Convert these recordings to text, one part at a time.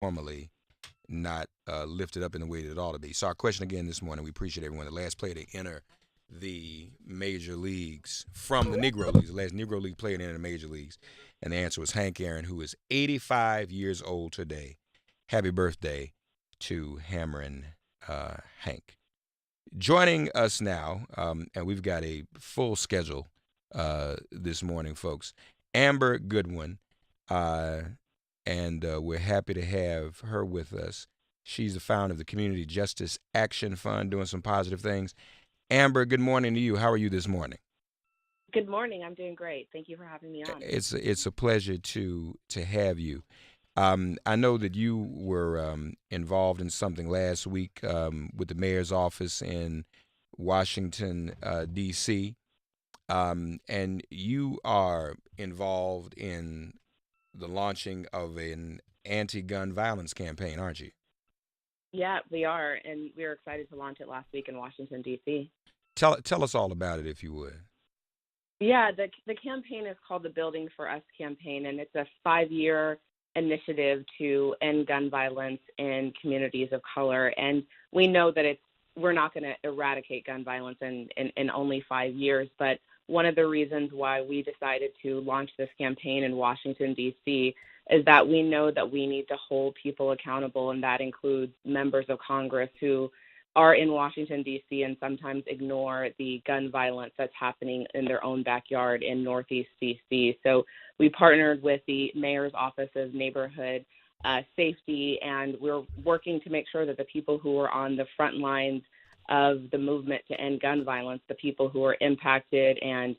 normally not lifted up in the way that it ought to be. So our question again this morning, we appreciate everyone. The last player to enter the major leagues from the Negro Leagues, the last Negro League player to enter the major leagues. And the answer was Hank Aaron, who is 85 years old today. Happy birthday to Hammerin Hank. Joining us now, and we've got a full schedule this morning, folks. Amber Goodwin, uh, and we're happy to have her with us. She's the founder of the Community Justice Action Fund, doing some positive things. Amber, good morning to you. How are you this morning? Good morning. I'm doing great. Thank you for having me on. It's a pleasure to have you. I know that you were involved in something last week with the mayor's office in Washington, D.C., and you are involved in the launching of an anti-gun violence campaign, aren't you? Yeah, we are, and we were excited to launch it last week in Washington, D.C. Tell us all about it, if you would. Yeah, the campaign is called the Building for Us campaign, and it's a 5-year initiative to end gun violence in communities of color. And we know that we're not going to eradicate gun violence in only 5 years, but one of the reasons why we decided to launch this campaign in Washington, D.C. is that we know that we need to hold people accountable, and that includes members of Congress who are in Washington, D.C., and sometimes ignore the gun violence that's happening in their own backyard in Northeast D.C. So we partnered with the mayor's office's neighborhood safety, and we're working to make sure that the people who are on the front lines of the movement to end gun violence, the people who are impacted and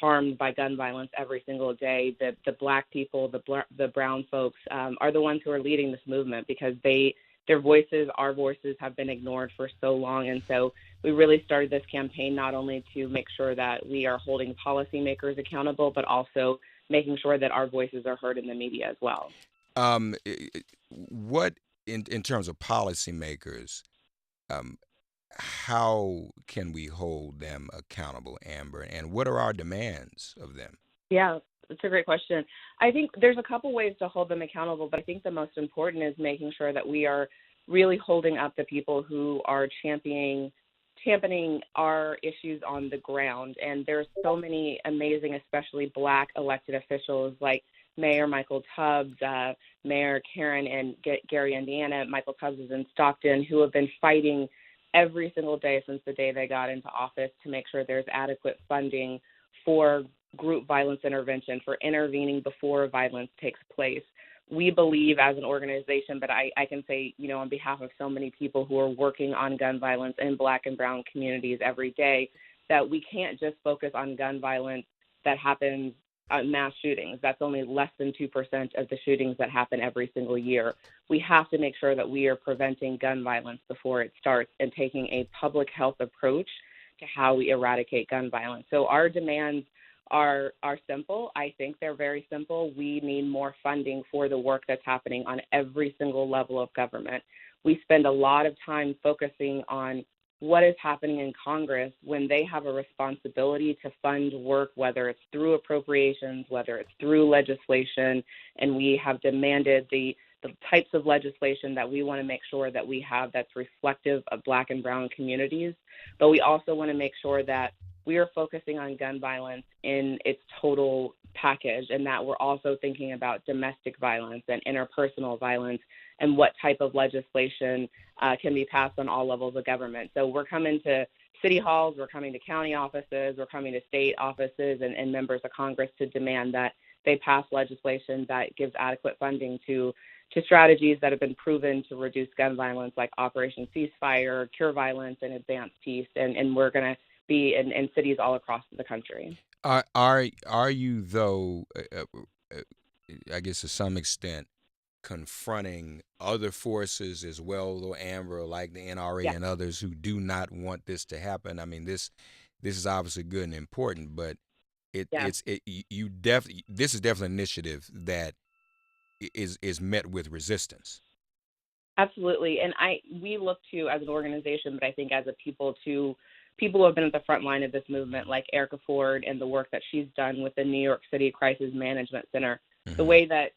harmed by gun violence every single day, the Black people, the brown folks, are the ones who are leading this movement because their voices, our voices, have been ignored for so long. And so we really started this campaign not only to make sure that we are holding policymakers accountable, but also making sure that our voices are heard in the media as well. Um, what in terms of policymakers, um, how can we hold them accountable, Amber? And what are our demands of them? Yeah, it's a great question. I think there's a couple ways to hold them accountable, but I think the most important is making sure that we are really holding up the people who are championing our issues on the ground. And there's so many amazing, especially Black elected officials like Mayor Michael Tubbs, Mayor Karen and Gary, Indiana. Michael Tubbs is in Stockton, who have been fighting every single day since the day they got into office to make sure there's adequate funding for group violence intervention, for intervening before violence takes place. We believe as an organization, but I can say, on behalf of so many people who are working on gun violence in Black and brown communities every day, that we can't just focus on gun violence that happens mass shootings. That's only less than 2% of the shootings that happen every single year. We have to make sure that we are preventing gun violence before it starts and taking a public health approach to how we eradicate gun violence. So our demands are simple. I think they're very simple. We need more funding for the work that's happening on every single level of government. We spend a lot of time focusing on what is happening in Congress when they have a responsibility to fund work, whether it's through appropriations, whether it's through legislation, and we have demanded the types of legislation that we want to make sure that we have that's reflective of Black and brown communities. But we also want to make sure that we are focusing on gun violence in its total package, and that we're also thinking about domestic violence and interpersonal violence and what type of legislation can be passed on all levels of government. So we're coming to city halls, we're coming to county offices, we're coming to state offices and members of Congress to demand that they pass legislation that gives adequate funding to strategies that have been proven to reduce gun violence, like Operation Ceasefire, Cure Violence, and Advance Peace. And we're going to be in cities all across the country. Are you though? I guess to some extent, confronting other forces as well, though, Amber, like the NRA Yeah, and others who do not want this to happen. I mean, this is obviously good and important, but yeah. you definitely this is definitely an initiative that is met with resistance. Absolutely. And we look to, as an organization, but I think as a people, to people who have been at the front line of this movement, like Erica Ford and the work that she's done with the New York City Crisis Management Center. The Mm-hmm. way that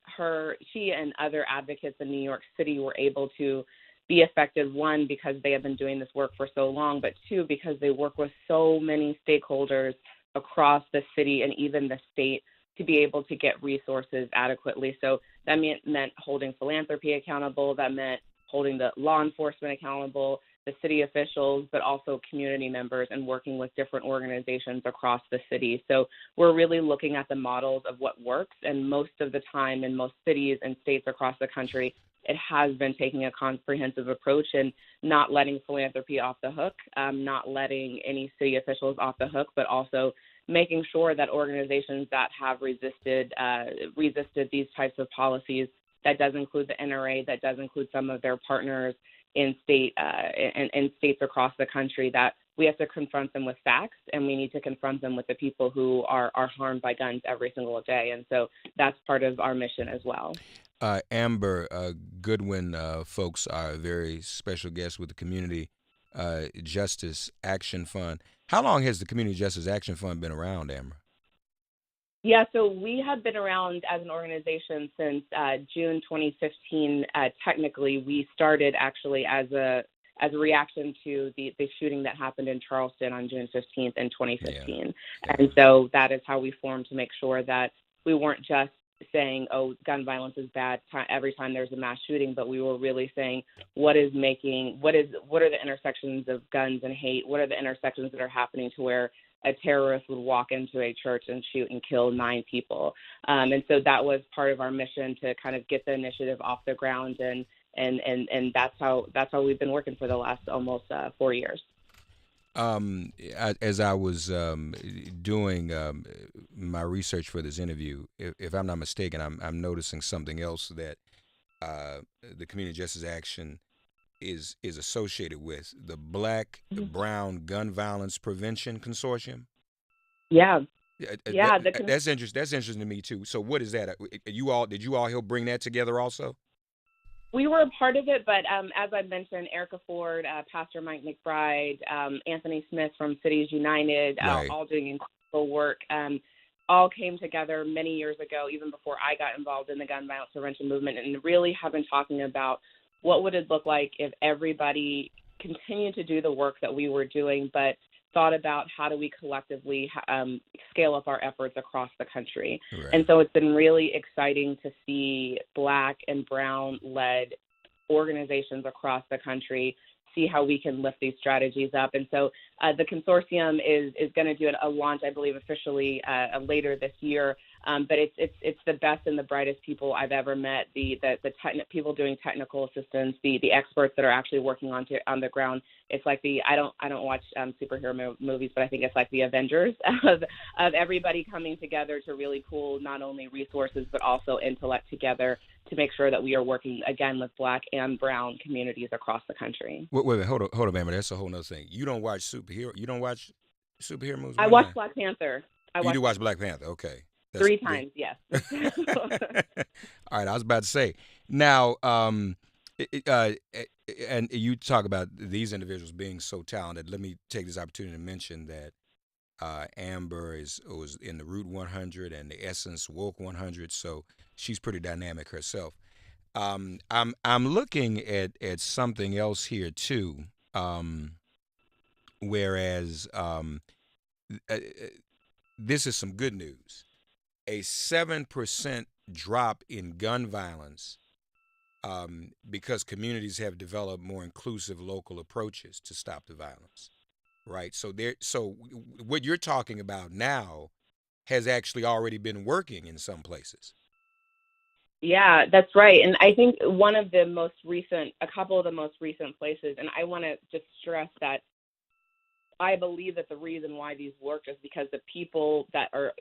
she and other advocates in New York City were able to be effective, one, because they have been doing this work for so long, but two, because they work with so many stakeholders across the city and even the state to be able to get resources adequately. So that meant holding philanthropy accountable. That meant holding the law enforcement accountable, the city officials, but also community members, and working with different organizations across the city. So we're really looking at the models of what works, and most of the time in most cities and states across the country, it has been taking a comprehensive approach and not letting philanthropy off the hook, not letting any city officials off the hook, but also making sure that organizations that have resisted these types of policies, that does include the NRA, that does include some of their partners in states across the country, that we have to confront them with facts, and we need to confront them with the people who are harmed by guns every single day. And so that's part of our mission as well. Amber, Goodwin folks are a very special guest with the Community Justice Action Fund. How long has the Community Justice Action Fund been around, Amber? Yeah, so we have been around as an organization since June 2015. Technically, we started actually as a reaction to the shooting that happened in Charleston on June 15th in 2015. Yeah. And so that is how we formed, to make sure that we weren't just saying, oh, gun violence is bad every time there's a mass shooting, but we were really saying, what are the intersections of guns and hate? What are the intersections that are happening to where a terrorist would walk into a church and shoot and kill 9 people? And so that was part of our mission, to kind of get the initiative off the ground, and that's how we've been working for the last almost 4 years. As I was doing my research for this interview, if I'm not mistaken, I'm noticing something else that the Community Justice Action is associated with: the Black Brown Gun Violence Prevention Consortium. Yeah. That's interesting. That's interesting to me too. So, what is that? Did you all help bring that together also? We were a part of it, but as I mentioned, Erica Ford, Pastor Mike McBride, Anthony Smith from Cities United, Right. all doing incredible work, all came together many years ago, even before I got involved in the gun violence prevention movement, and really have been talking about what would it look like if everybody continued to do the work that we were doing, but thought about how do we collectively scale up our efforts across the country. Right. And so it's been really exciting to see Black and Brown-led organizations across the country see how we can lift these strategies up. And so the consortium is going to do a launch, I believe, officially later this year. But it's the best and the brightest people I've ever met. The people doing technical assistance, the experts that are actually working on the ground. It's like I don't watch superhero movies, but I think it's like the Avengers of everybody coming together to really pool not only resources but also intellect together to make sure that we are working again with Black and Brown communities across the country. Wait, hold up, Amber. That's a whole nother thing. You don't watch superhero movies? I watched Black Panther. You do watch Black Panther? Okay. That's 3 times, yes. All right, I was about to say. Now, and you talk about these individuals being so talented. Let me take this opportunity to mention that Amber was in the Root 100 and the Essence Woke 100, so she's pretty dynamic herself. I'm looking at something else here too. Whereas this is some good news. A 7% drop in gun violence because communities have developed more inclusive local approaches to stop the violence. Right. So what you're talking about now has actually already been working in some places. Yeah, that's right. And I think a couple of the most recent places, and I want to just stress that I believe that the reason why these worked is because the people that are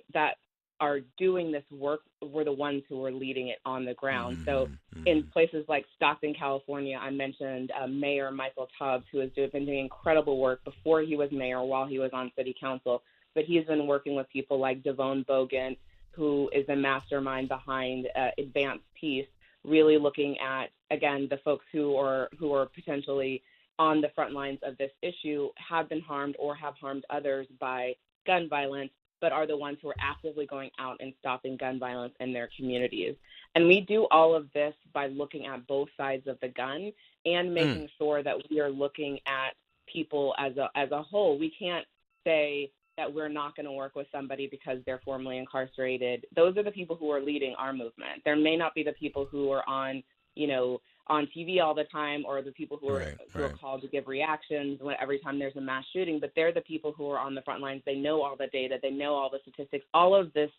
doing this work were the ones who were leading it on the ground. So in places like Stockton, California, I mentioned Mayor Michael Tubbs, who has been doing incredible work before he was mayor, while he was on city council. But he's been working with people like Devone Bogan, who is the mastermind behind Advanced Peace, really looking at, again, the folks who are potentially on the front lines of this issue, have been harmed or have harmed others by gun violence, but are the ones who are actively going out and stopping gun violence in their communities. And we do all of this by looking at both sides of the gun and Mm. making sure that we are looking at people as a whole. We can't say that we're not going to work with somebody because they're formerly incarcerated. Those are the people who are leading our movement. There may not be the people who are on, on TV all the time, or the people Right, who are right. called to give reactions every time there's a mass shooting, but they're the people who are on the front lines. They know all the data, they know all the statistics. All of this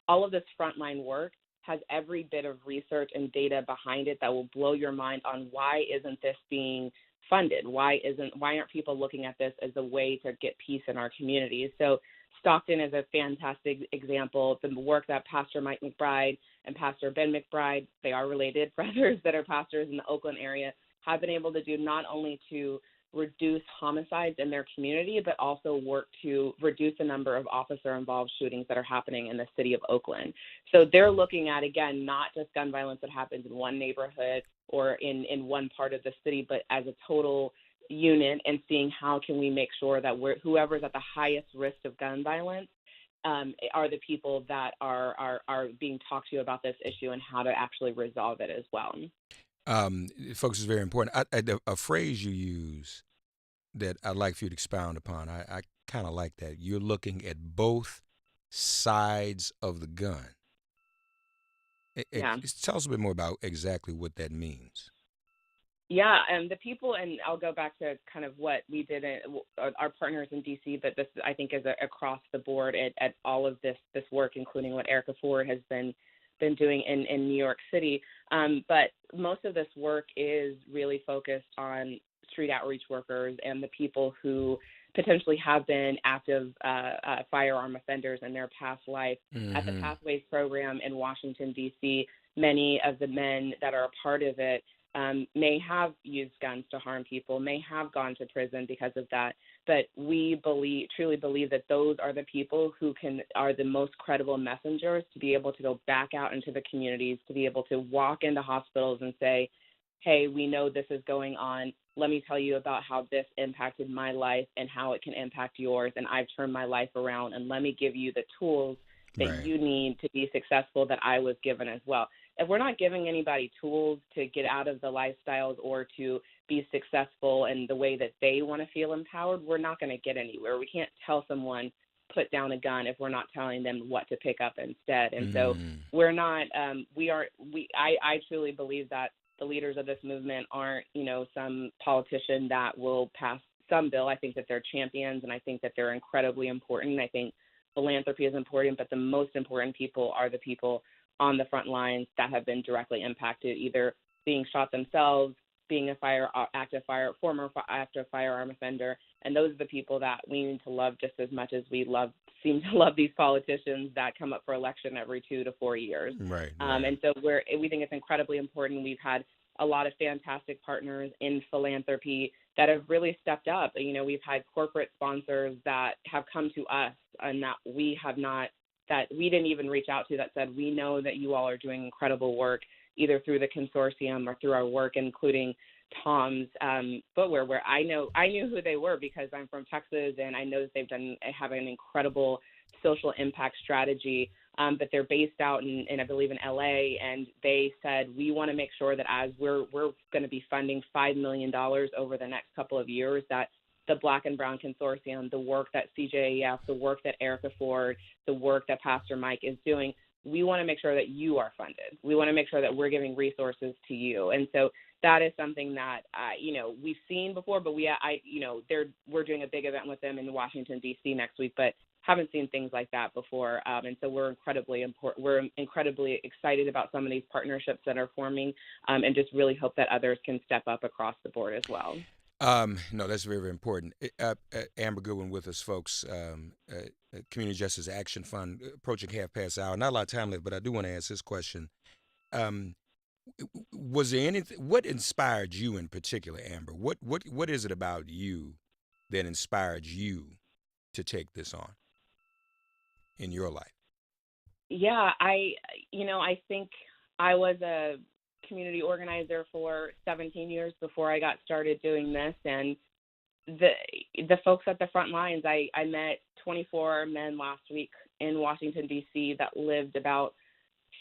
frontline work has every bit of research and data behind it that will blow your mind on why isn't this being funded? Why aren't people looking at this as a way to get peace in our communities? So Stockton is a fantastic example. The work that Pastor Mike McBride and Pastor Ben McBride, they are related brothers that are pastors in the Oakland area, have been able to do, not only to reduce homicides in their community, but also work to reduce the number of officer-involved shootings that are happening in the city of Oakland. So they're looking at, again, not just gun violence that happens in one neighborhood or in one part of the city, but as a total unit, and seeing how can we make sure that whoever's at the highest risk of gun violence are the people that are being talked to about this issue and how to actually resolve it as well. Folks, is very important. A phrase you use that I'd like for you to expound upon. I kind of like that. You're looking at both sides of the gun. Yeah. Tell us a bit more about exactly what that means. Yeah, and the people, and I'll go back to kind of what we did, our partners in DC, but this, I think, is across the board at all of this work, including what Erica Ford has been doing in New York City. But most of this work is really focused on street outreach workers and the people who potentially have been active firearm offenders in their past life. At the Mm-hmm. Pathways program in Washington, D.C., many of the men that are a part of it may have used guns to harm people, may have gone to prison because of that. But we truly believe that those are the people who are the most credible messengers to be able to go back out into the communities, to be able to walk into hospitals and say, hey, we know this is going on. Let me tell you about how this impacted my life and how it can impact yours. And I've turned my life around, and let me give you the tools that Right. you need to be successful that I was given as well. If we're not giving anybody tools to get out of the lifestyles or to be successful in the way that they want to feel empowered, we're not going to get anywhere. We can't tell someone put down a gun if we're not telling them what to pick up instead. And so Mm. we're not, I truly believe that the leaders of this movement aren't, some politician that will pass some bill. I think that they're champions, and I think that they're incredibly important. I think philanthropy is important, but the most important people are the people on the front lines that have been directly impacted, either being shot themselves, being a former active firearm offender. And those are the people that we need to love just as much as we seem to love these politicians that come up for election every 2 to 4 years. Right. Right. And so we think it's incredibly important. We've had a lot of fantastic partners in philanthropy that have really stepped up. We've had corporate sponsors that have come to us and that we didn't even reach out to, that said, we know that you all are doing incredible work, either through the consortium or through our work, including Tom's Footwear, where I knew who they were because I'm from Texas, and I know that they have an incredible social impact strategy. But they're based out in I believe in LA, and they said, we want to make sure that as we're going to be funding $5 million over the next couple of years, that the Black and Brown Consortium, the work that CJAF, the work that Erica Ford, the work that Pastor Mike is doing, we want to make sure that you are funded. We want to make sure that we're giving resources to you. And so that is something that, we've seen before, but we're doing a big event with them in Washington, D.C. next week, but haven't seen things like that before. And so we're incredibly excited about some of these partnerships that are forming, and just really hope that others can step up across the board as well. No, that's very, very important. Amber Goodwin with us, folks. Community Justice Action Fund, approaching half past hour. Not a lot of time left, but I do want to ask this question. Um, was there anything? What inspired you in particular, Amber? What is it about you that inspired you to take this on in your life? Yeah, I think I was a community organizer for 17 years before I got started doing this, and the the folks at the front lines. I met 24 men last week in Washington D.C. that lived about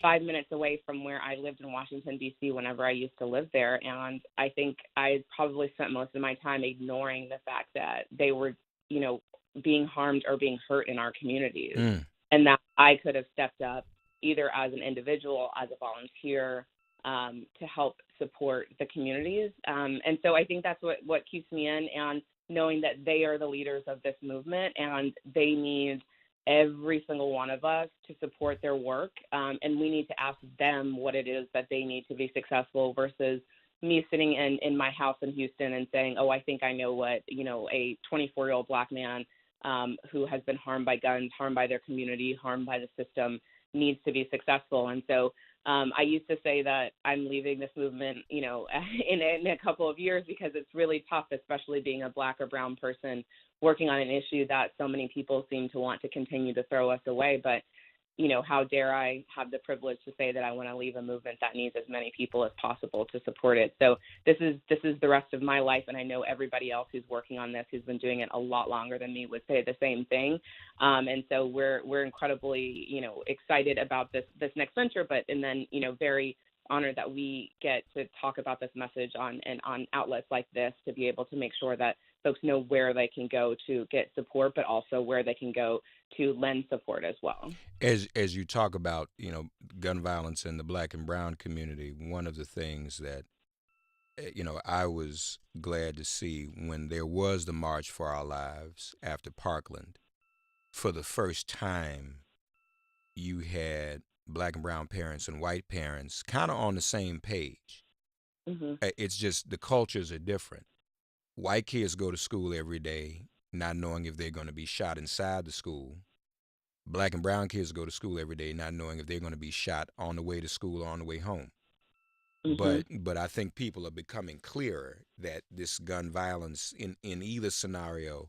5 minutes away from where I lived in Washington D.C. whenever I used to live there, and I think I probably spent most of my time ignoring the fact that they were, you know, being harmed or being hurt in our communities, Mm. and that I could have stepped up either as an individual, as a volunteer, to help support the communities. And so I think that's what keeps me in, and knowing that they are the leaders of this movement and they need every single one of us to support their work. And we need to ask them what it is that they need to be successful versus me sitting in my house in Houston and saying, oh, I think I know what, you know, a 24-year-old Black man who has been harmed by guns, harmed by their community, harmed by the system needs to be successful. And so I used to say that I'm leaving this movement, you know, in a couple of years because it's really tough, especially being a Black or brown person working on an issue that so many people seem to want to continue to throw us away. But, you know, how dare I have the privilege to say that I want to leave a movement that needs as many people as possible to support it. So this is the rest of my life, and I know everybody else who's working on this, who's been doing it a lot longer than me, would say the same thing. And so we're incredibly, you know, excited about this next venture, and then, you know, very honored that we get to talk about this message on outlets like this to be able to make sure that folks know where they can go to get support, but also where they can go to lend support as well. As you talk about, you know, gun violence in the Black and brown community, one of the things that you know, I was glad to see when there was the March for Our Lives after Parkland. For the first time, you had Black and brown parents and white parents kind of on the same page. Hmm. It's just the cultures are different. White kids go to school every day not knowing if they're going to be shot inside the school. Black and brown kids go to school every day not knowing if they're going to be shot on the way to school or on the way home. Hmm. But I think people are becoming clearer that this gun violence in either scenario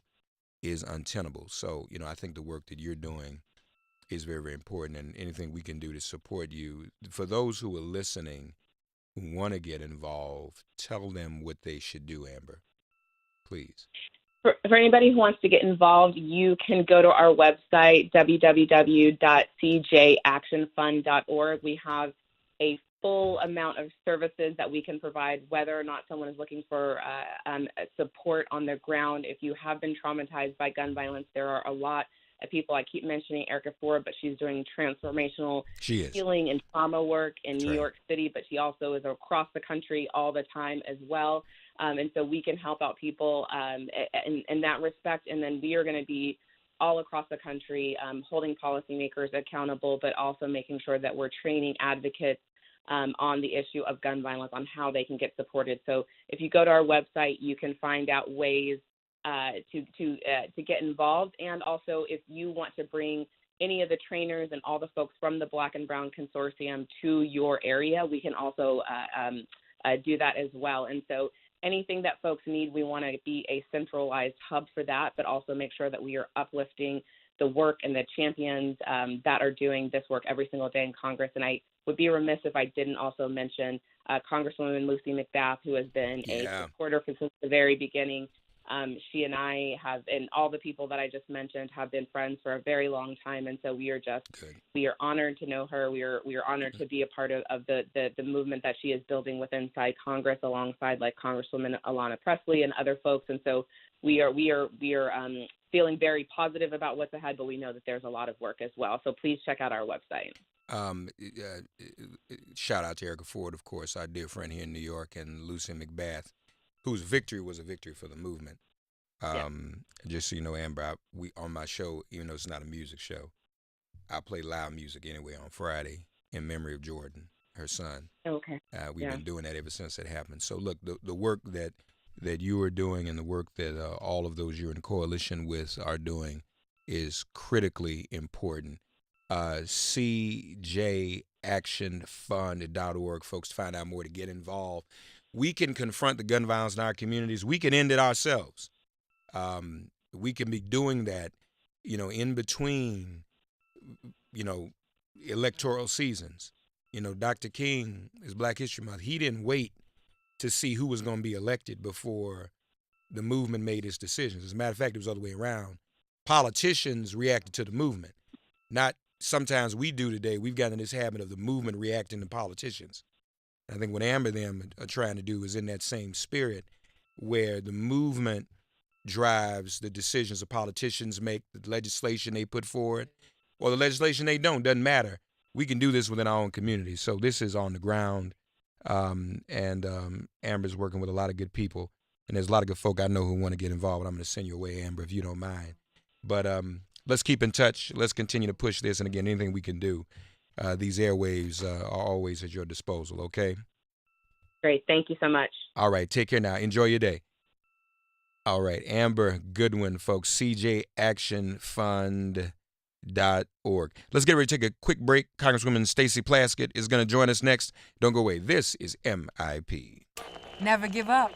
is untenable. So, you know, I think the work that you're doing is very, very important, and anything we can do to support you. For those who are listening who want to get involved, tell them what they should do, Amber, please. For anybody who wants to get involved, you can go to our website, www.cjactionfund.org. We have a full amount of services that we can provide, whether or not someone is looking for support on the ground. If you have been traumatized by gun violence, there are a lot of people. I keep mentioning Erica Ford, but she's doing transformational She is. healing and trauma work in That's New right. York City, but she also is across the country all the time as well. And so we can help out people in that respect. And then we are going to be all across the country holding policymakers accountable, but also making sure that we're training advocates on the issue of gun violence, on how they can get supported. So if you go to our website, you can find out ways to get involved. And also, if you want to bring any of the trainers and all the folks from the Black and Brown Consortium to your area, we can also do that as well. And so anything that folks need, we want to be a centralized hub for that, but also make sure that we are uplifting the work and the champions that are doing this work every single day in Congress. And I would be remiss if I didn't also mention Congresswoman Lucy McBath, who has been a Yeah. supporter since the very beginning. She and I have, and all the people that I just mentioned, have been friends for a very long time, and so we are honored to know her. We are honored to be a part of the movement that she is building with inside Congress, alongside like Congresswoman Alana Presley and other folks. And so we are feeling very positive about what's ahead, but we know that there's a lot of work as well. So please check out our website. Shout out to Erica Ford, of course, our dear friend here in New York, and Lucy McBath, whose victory was a victory for the movement. Yeah. Just so you know, Amber, we on my show, even though it's not a music show, I play loud music anyway on Friday in memory of Jordan, her son. Okay. We've Yeah. been doing that ever since it happened. So look, the work that you are doing and the work that all of those you're in coalition with are doing is critically important. CJActionFund.org, folks, to find out more, to get involved. We can confront the gun violence in our communities. We can end it ourselves. We can be doing that, you know, in between, you know, electoral seasons. You know, Dr. King is Black History Month. He didn't wait to see who was going to be elected before the movement made its decisions. As a matter of fact, it was the other way around. Politicians reacted to the movement. Not sometimes we do today. We've gotten this habit of the movement reacting to politicians. I think what Amber and them are trying to do is in that same spirit where the movement drives the decisions the politicians make, the legislation they put forward, or the legislation they don't. Doesn't matter. We can do this within our own community. So this is on the ground, and Amber's working with a lot of good people. And there's a lot of good folk I know who want to get involved. I'm going to send you away, Amber, if you don't mind. But let's keep in touch. Let's continue to push this. And again, anything we can do, these airwaves are always at your disposal, okay? Great. Thank you so much. All right. Take care now. Enjoy your day. All right. Amber Goodwin, folks, cjactionfund.org. Let's get ready to take a quick break. Congresswoman Stacey Plaskett is going to join us next. Don't go away. This is MIP. Never give up.